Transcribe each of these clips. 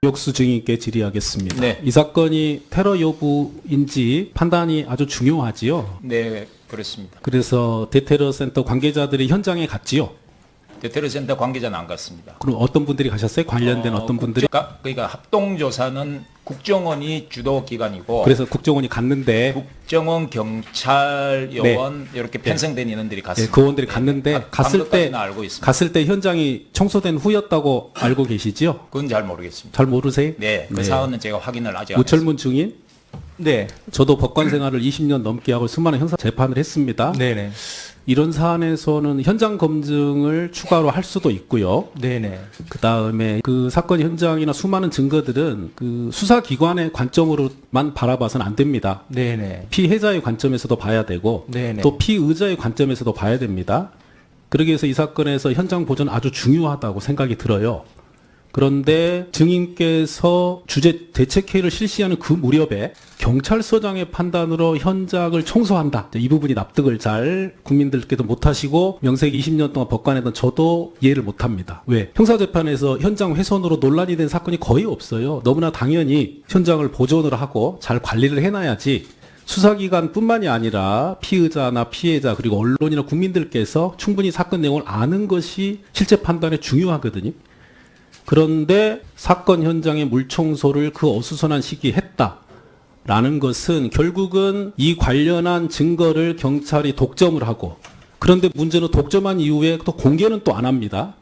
역수 증인께 질의하겠습니다. 네. 이 사건이 테러 여부인지 판단이 아주 중요하지요. 네, 그렇습니다. 그래서 대테러 센터 관계자들이 현장에 갔지요. 대테러센터 관계자는 안 갔습니다. 그럼 어떤 분들이 가셨어요? 관련된 어떤 분들이? 그러니까 합동조사는 국정원이 주도 기관이고 그래서 국정원이 갔는데 국정원, 경찰, 요원 이렇게 편성된 인원들이 예, 갔습니다. 그 의원들이 갔는데 방금까지는 알고 있습니다. 갔을 때 현장이 청소된 후였다고 알고 계시지요? 그건 잘 모르겠습니다. 잘 모르세요? 네, 그 네. 사안은 제가 확인을 아직 안 했습니다. 우철문 증인? 네. 저도 법관 생활을 20년 넘게 하고 수많은 형사 재판을 했습니다. 네네. 이런 사안에서는 현장 검증을 추가로 할 수도 있고요. 네네. 그 다음에 그 사건 현장이나 수많은 증거들은 그 수사기관의 관점으로만 바라봐서는 안 됩니다. 네네. 피해자의 관점에서도 봐야 되고 네네. 또 피의자의 관점에서도 봐야 됩니다. 그러기 위해서 이 사건에서 현장 보존 아주 중요하다고 생각이 들어요. 그런데 증인께서 주재 대책회의를 실시하는 그 무렵에 경찰서장의 판단으로 현장을 청소한다. 이 부분이 납득을 잘 국민들께도 못하시고 명색이 20년 동안 법관했던 저도 이해를 못합니다. 왜? 형사재판에서 현장 훼손으로 논란이 된 사건이 거의 없어요. 너무나 당연히 현장을 보존을 하고 잘 관리를 해놔야지 수사기관뿐만이 아니라 피의자나 피해자 그리고 언론이나 국민들께서 충분히 사건 내용을 아는 것이 실제 판단에 중요하거든요. 그런데 사건 현장의 물청소를 그 어수선한 시기에 했다라는 것은 결국은 이 관련한 증거를 경찰이 독점을 하고 그런데 문제는 독점한 이후에 또 공개는 또 안 합니다.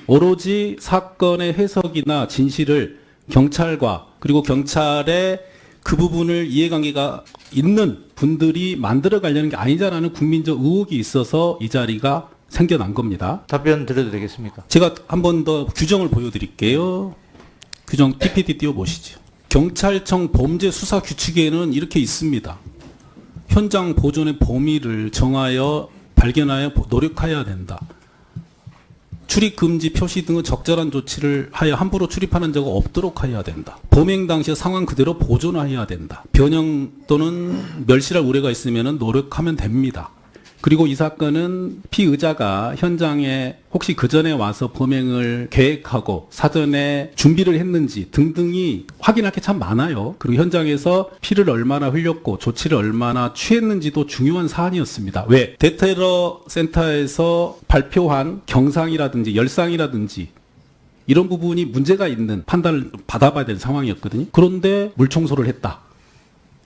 오로지 사건의 해석이나 진실을 경찰과 그리고 경찰의 그 부분을 이해관계가 있는 분들이 만들어 가려는 게 아니냐라는 국민적 의혹이 있어서 이 자리가 생겨난 겁니다. 답변 드려도 되겠습니까? 제가 한 번 더 규정을 보여드릴게요. 규정 PPT 띄워보시죠. 경찰청 범죄수사 규칙에는 이렇게 있습니다. 현장 보존의 범위를 정하여 발견하여 노력해야 된다. 출입 금지 표시 등의 적절한 조치를 하여 함부로 출입하는 자가 없도록 해야 된다. 범행 당시 상황 그대로 보존해야 된다. 변형 또는 멸실할 우려가 있으면 노력하면 됩니다. 그리고 이 사건은 피의자가 현장에 혹시 그 전에 와서 범행을 계획하고 사전에 준비를 했는지 등등이 확인할 게 참 많아요. 그리고 현장에서 피를 얼마나 흘렸고 조치를 얼마나 취했는지도 중요한 사안이었습니다. 왜? 대테러 센터에서 발표한 경상이라든지 열상이라든지 이런 부분이 문제가 있는 판단을 받아봐야 되는 상황이었거든요. 그런데 물청소를 했다.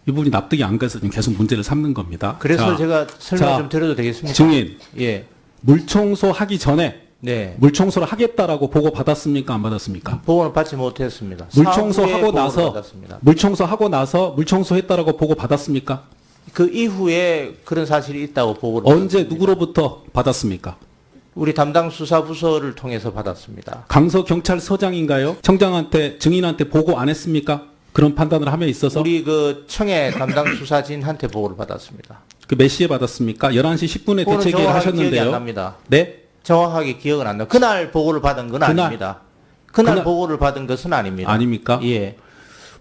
이 부분이 납득이 안 가서 지금 계속 문제를 삼는 겁니다. 그래서 자, 제가 설명 자, 좀 드려도 되겠습니까? 증인, 예. 물청소 하기 전에 네. 물청소를 하겠다라고 보고 받았습니까? 안 받았습니까? 보고는 받지 못했습니다. 물청소 사후에 하고 보고를 나서 받았습니다. 물청소 하고 나서 물청소했다라고 보고 받았습니까? 그 이후에 그런 사실이 있다고 보고를 언제 받았습니다. 누구로부터 받았습니까? 우리 담당 수사부서를 통해서 받았습니다. 강서 경찰서장인가요? 청장한테 증인한테 보고 안 했습니까? 그런 판단을 함에 있어서 우리 그 청해 담당 수사진한테 보고를 받았습니다. 그 몇 시에 받았습니까? 11시 10분에 그거는 대책회의를 정확하게 기억이 안 하셨는데요. 납니다. 네? 정확하게 기억은 안 나요. 그날 보고를 받은 건 그날? 아닙니다. 그날 그날? 보고를 받은 것은 아닙니다. 아닙니까? 예.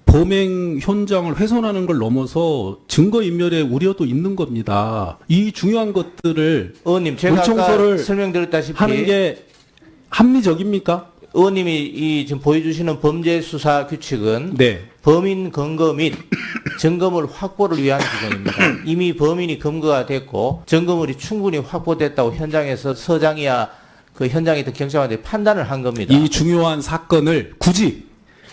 범행 현장을 훼손하는 걸 넘어서 증거인멸의 우려도 있는 겁니다. 이 중요한 것들을 의원님, 제가 아까 물청소를 설명드렸다시피 하는 게 합리적입니까? 의원님이 이 지금 보여주시는 범죄 수사 규칙은 네. 범인 검거 및 증거물 확보를 위한 규정입니다. 이미 범인이 검거가 됐고 증거물이 충분히 확보됐다고 현장에서 서장이야 그 현장에 있던 경찰관들이 판단을 한 겁니다. 이 중요한 사건을 굳이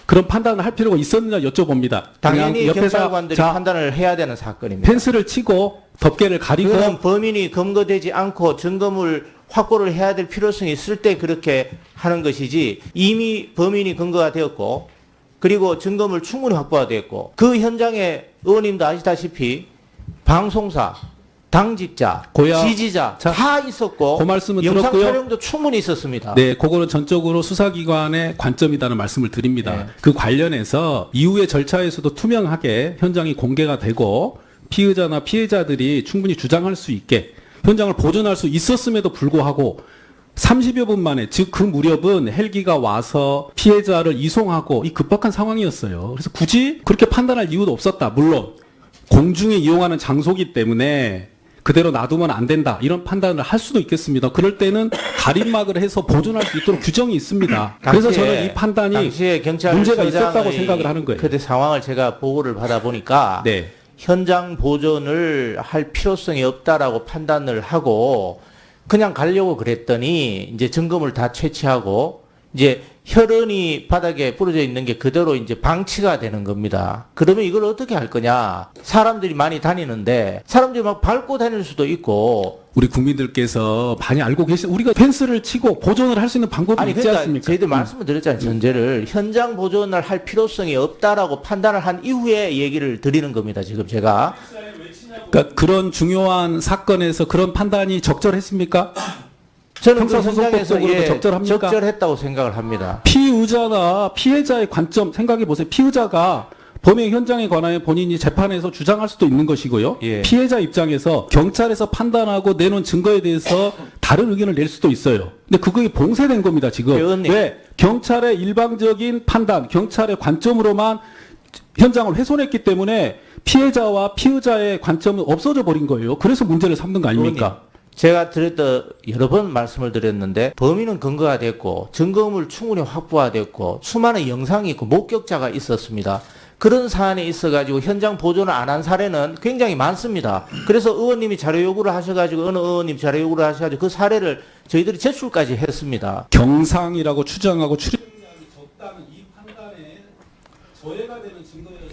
그런 판단을 할 필요가 있었느냐 여쭤봅니다. 당연히 그냥 옆에서 경찰관들이 자, 판단을 해야 되는 사건입니다. 펜스를 치고 덮개를 가리고 그거는 범인이 검거되지 않고 증거물 확보를 해야 될 필요성이 있을 때 그렇게 하는 것이지 이미 범인이 검거가 되었고 그리고 증거물 충분히 확보가 되었고 그 현장에 의원님도 아시다시피 방송사, 당직자, 고야- 지지자 자, 다 있었고 그 말씀은 영상 들었고요. 촬영도 충분히 있었습니다. 네, 그거는 전적으로 수사기관의 관점이라는 말씀을 드립니다. 네. 그 관련해서 이후의 절차에서도 투명하게 현장이 공개가 되고 피의자나 피해자들이 충분히 주장할 수 있게 현장을 보존할 수 있었음에도 불구하고 30여 분 만에 즉 그 무렵은 헬기가 와서 피해자를 이송하고 이 급박한 상황이었어요. 그래서 굳이 그렇게 판단할 이유도 없었다. 물론 공중에 이용하는 장소기 때문에 그대로 놔두면 안 된다 이런 판단을 할 수도 있겠습니다. 그럴 때는 가림막을 해서 보존할 수 있도록 규정이 있습니다. 그래서 저는 이 판단이 당시에 문제가 있었다고 경찰서장의 생각을 하는 거예요. 그때 상황을 제가 보고를 받아 보니까 네. 현장 보존을 할 필요성이 없다라고 판단을 하고 그냥 가려고 그랬더니 이제 점검을 다 채취하고 이제 혈흔이 바닥에 부러져 있는 게 그대로 이제 방치가 되는 겁니다. 그러면 이걸 어떻게 할 거냐? 사람들이 많이 다니는데 사람들이 막 밟고 다닐 수도 있고 우리 국민들께서 많이 알고 계신 우리가 펜스를 치고 보존을 할 수 있는 방법이 아니 있지 그러니까 않습니까? 저희들 말씀을 드렸잖아요. 전제를 현장 보존을 할 필요성이 없다라고 판단을 한 이후에 얘기를 드리는 겁니다. 지금 제가 그러니까 그런 중요한 사건에서 그런 판단이 적절했습니까? 저는 그 형사소송법적으로도 현장에서 적절합니까? 적절했다고 생각을 합니다. 피의자나 피해자의 관점 생각해 보세요. 피의자가 범행 현장에 관하여 본인이 재판에서 주장할 수도 있는 것이고요. 예. 피해자 입장에서 경찰에서 판단하고 내놓은 증거에 대해서 다른 의견을 낼 수도 있어요. 근데 그게 봉쇄된 겁니다, 지금. 의원님. 왜? 경찰의 일방적인 판단, 경찰의 관점으로만 현장을 훼손했기 때문에 피해자와 피의자의 관점은 없어져 버린 거예요. 그래서 문제를 삼는 거 아닙니까? 의원님, 제가 여러 번 말씀을 드렸는데 범인은 근거가 됐고 증거물 충분히 확보가 됐고 수많은 영상이 있고 목격자가 있었습니다. 그런 사안에 있어가지고 현장 보존을 안 한 사례는 굉장히 많습니다. 그래서 의원님이 자료 요구를 하셔가지고 어느 의원님 자료 요구를 하셔가지고 그 사례를 저희들이 제출까지 했습니다. 경상이라고 추정하고 추리하는 적당히 이 판단에 저해가 되는 증거에